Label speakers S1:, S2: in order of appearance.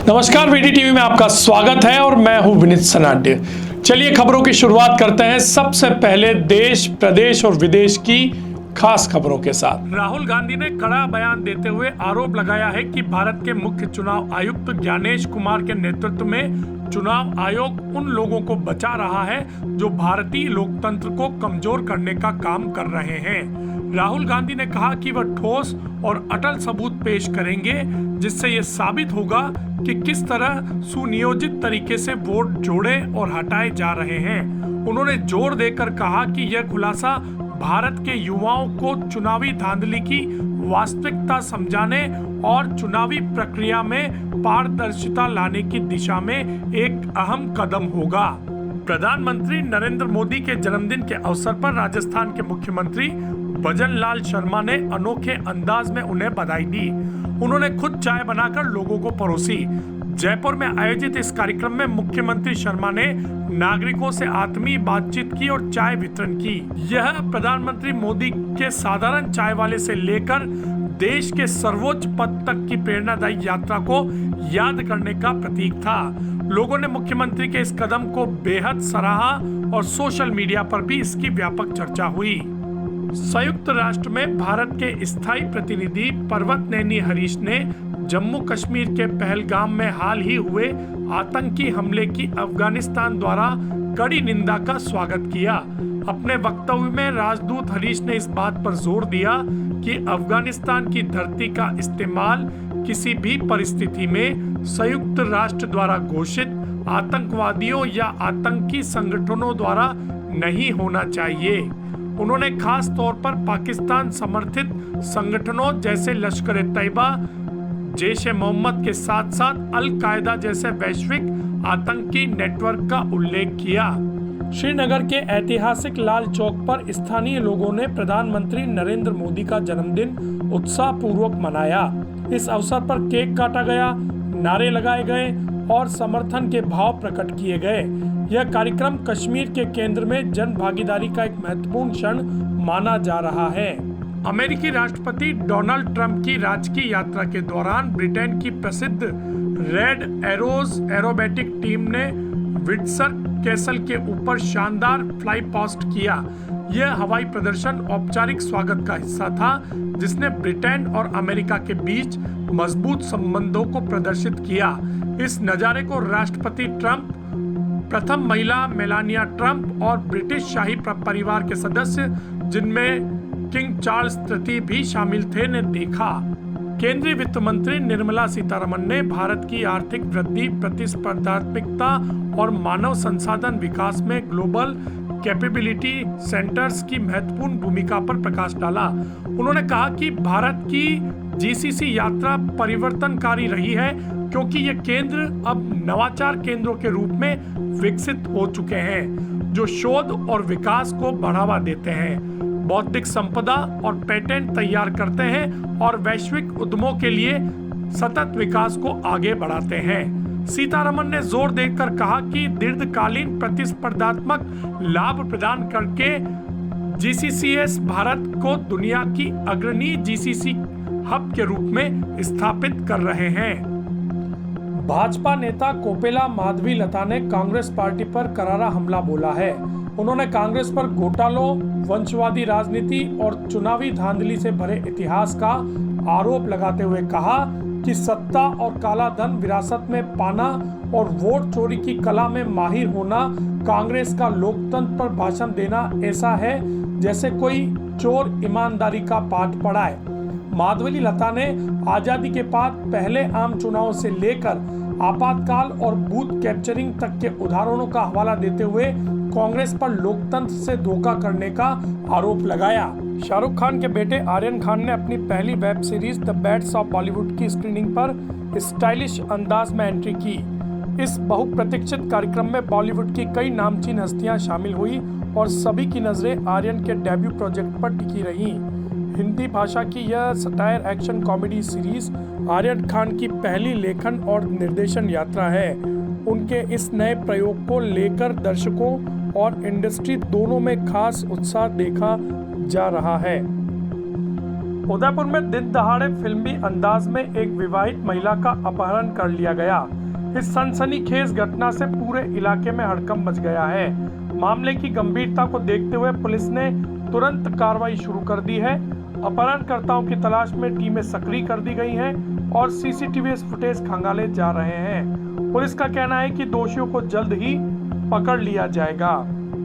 S1: नमस्कार, VD TV में आपका स्वागत है और मैं हूं विनीत सनाड्य। चलिए खबरों की शुरुआत करते हैं। सबसे पहले देश, प्रदेश और विदेश की खास खबरों के साथ। राहुल गांधी ने कड़ा बयान देते हुए आरोप लगाया है कि भारत के मुख्य चुनाव आयुक्त ज्ञानेश कुमार के नेतृत्व में चुनाव आयोग उन लोगों को बचा रहा है जो भारतीय लोकतंत्र को कमजोर करने का काम कर रहे हैं। राहुल गांधी ने कहा कि वह ठोस और अटल सबूत पेश करेंगे जिससे ये साबित होगा कि किस तरह सुनियोजित तरीके से वोट जोड़े और हटाए जा रहे हैं। उन्होंने जोर देकर कहा कि यह खुलासा भारत के युवाओं को चुनावी धांधली की वास्तविकता समझाने और चुनावी प्रक्रिया में पारदर्शिता लाने की दिशा में एक अहम कदम होगा। प्रधानमंत्री नरेंद्र मोदी के जन्मदिन के अवसर पर राजस्थान के मुख्यमंत्री भजन लाल शर्मा ने अनोखे अंदाज में उन्हें बधाई दी। उन्होंने खुद चाय बनाकर लोगों को परोसी। जयपुर में आयोजित इस कार्यक्रम में मुख्यमंत्री शर्मा ने नागरिकों से आत्मीय बातचीत की और चाय वितरण की। यह प्रधानमंत्री मोदी के साधारण चाय वाले से लेकर देश के सर्वोच्च पद तक की प्रेरणादायी यात्रा को याद करने का प्रतीक था। लोगों ने मुख्यमंत्री के इस कदम को बेहद सराहा और सोशल मीडिया पर भी इसकी व्यापक चर्चा हुई। संयुक्त राष्ट्र में भारत के स्थायी प्रतिनिधि पर्वत नैनी हरीश ने जम्मू कश्मीर के पहलगाम में हाल ही हुए आतंकी हमले की अफगानिस्तान द्वारा कड़ी निंदा का स्वागत किया। अपने वक्तव्य में राजदूत हरीश ने इस बात पर जोर दिया कि अफगानिस्तान की धरती का इस्तेमाल किसी भी परिस्थिति में संयुक्त राष्ट्र द्वारा घोषित आतंकवादियों या आतंकी संगठनों द्वारा नहीं होना चाहिए। उन्होंने खास तौर पर पाकिस्तान समर्थित संगठनों जैसे लश्कर ए तैयबा, जैश-ए मोहम्मद के साथ साथ अल कायदा जैसे वैश्विक आतंकी नेटवर्क का उल्लेख किया। श्रीनगर के ऐतिहासिक लाल चौक पर स्थानीय लोगों ने प्रधानमंत्री नरेंद्र मोदी का जन्मदिन उत्साहपूर्वक मनाया। इस अवसर पर केक काटा गया, नारे लगाए गए और समर्थन के भाव प्रकट किए गए। यह कार्यक्रम कश्मीर के केंद्र में जन भागीदारी का एक महत्वपूर्ण क्षण माना जा रहा है। अमेरिकी राष्ट्रपति डोनाल्ड ट्रंप की राजकीय यात्रा के दौरान ब्रिटेन की प्रसिद्ध रेड एरोज एरोबेटिक टीम ने विंडसर कैसल के ऊपर शानदार फ्लाई पास्ट किया। यह हवाई प्रदर्शन औपचारिक स्वागत का हिस्सा था जिसने ब्रिटेन और अमेरिका के बीच मजबूत संबंधों को प्रदर्शित किया। इस नजारे को राष्ट्रपति ट्रंप, प्रथम महिला मेलानिया ट्रंप और ब्रिटिश शाही परिवार के सदस्य जिनमें किंग चार्ल्स तृतीय भी शामिल थे ने देखा। केंद्रीय वित्त मंत्री निर्मला सीतारमण ने भारत की आर्थिक वृद्धि, प्रतिस्पर्धात्मकता और मानव संसाधन विकास में ग्लोबल कैपेबिलिटी सेंटर्स की महत्वपूर्ण भूमिका पर प्रकाश डाला। उन्होंने कहा कि भारत की जीसीसी यात्रा परिवर्तनकारी रही है क्योंकि ये केंद्र अब नवाचार केंद्रों के रूप में विकसित हो चुके हैं जो शोध और विकास को बढ़ावा देते हैं, बौद्धिक संपदा और पेटेंट तैयार करते हैं और वैश्विक उद्यमों के लिए सतत विकास को आगे बढ़ाते हैं। सीतारमण ने जोर देकर कहा कि दीर्घकालीन प्रतिस्पर्धात्मक लाभ प्रदान करके जीसीसीएस भारत को दुनिया की अग्रणी जीसीसी हब के रूप में स्थापित कर रहे हैं। भाजपा नेता कोपेला माधवी लता ने कांग्रेस पार्टी पर करारा हमला बोला है। उन्होंने कांग्रेस पर घोटालों, वंशवादी राजनीति और चुनावी धांधली से भरे इतिहास का आरोप लगाते हुए कहा कि सत्ता और काला धन विरासत में पाना और वोट चोरी की कला में माहिर होना कांग्रेस का लोकतंत्र पर भाषण देना ऐसा है जैसे कोई चोर ईमानदारी का पाठ पढ़ाए। माधवी लता ने आजादी के बाद पहले आम चुनावों से लेकर आपातकाल और बूथ कैप्चरिंग तक के उदाहरणों का हवाला देते हुए कांग्रेस पर लोकतंत्र से धोखा करने का आरोप लगाया। शाहरुख खान के बेटे आर्यन खान ने अपनी पहली web series the bads of Bollywood की स्क्रीनिंग पर स्टाइलिश अंदाज में एंट्री की। इस बहुप्रतीक्षित कार्यक्रम में बॉलीवुड की कई नामचीन हस्तियां शामिल हुई और सभी की नजरें आर्यन के डेब्यू प्रोजेक्ट पर टिकी रही। हिंदी भाषा की यह satire action comedy series Aryan Khan की पहली लेखन और निर्देशन यात्रा है। उनके इस नए प्रयोग को लेकर दर्शकों और इंडस्ट्री दोनों में खास उत्साह देखा जा रहा है। उदयपुर में दिन दहाड़े फिल्मी अंदाज में एक विवाहित महिला का अपहरण कर लिया गया। इस सनसनीखेज घटना से पूरे इलाके में हड़कंप मच गया है। मामले की गंभीरता को देखते हुए पुलिस ने तुरंत कार्रवाई शुरू कर दी है। अपहरणकर्ताओं की तलाश में टीमें सक्रिय कर दी गई हैं और सीसीटीवी फुटेज खंगाले जा रहे हैं। पुलिस का कहना है कि दोषियों को जल्द ही पकड़ लिया जाएगा।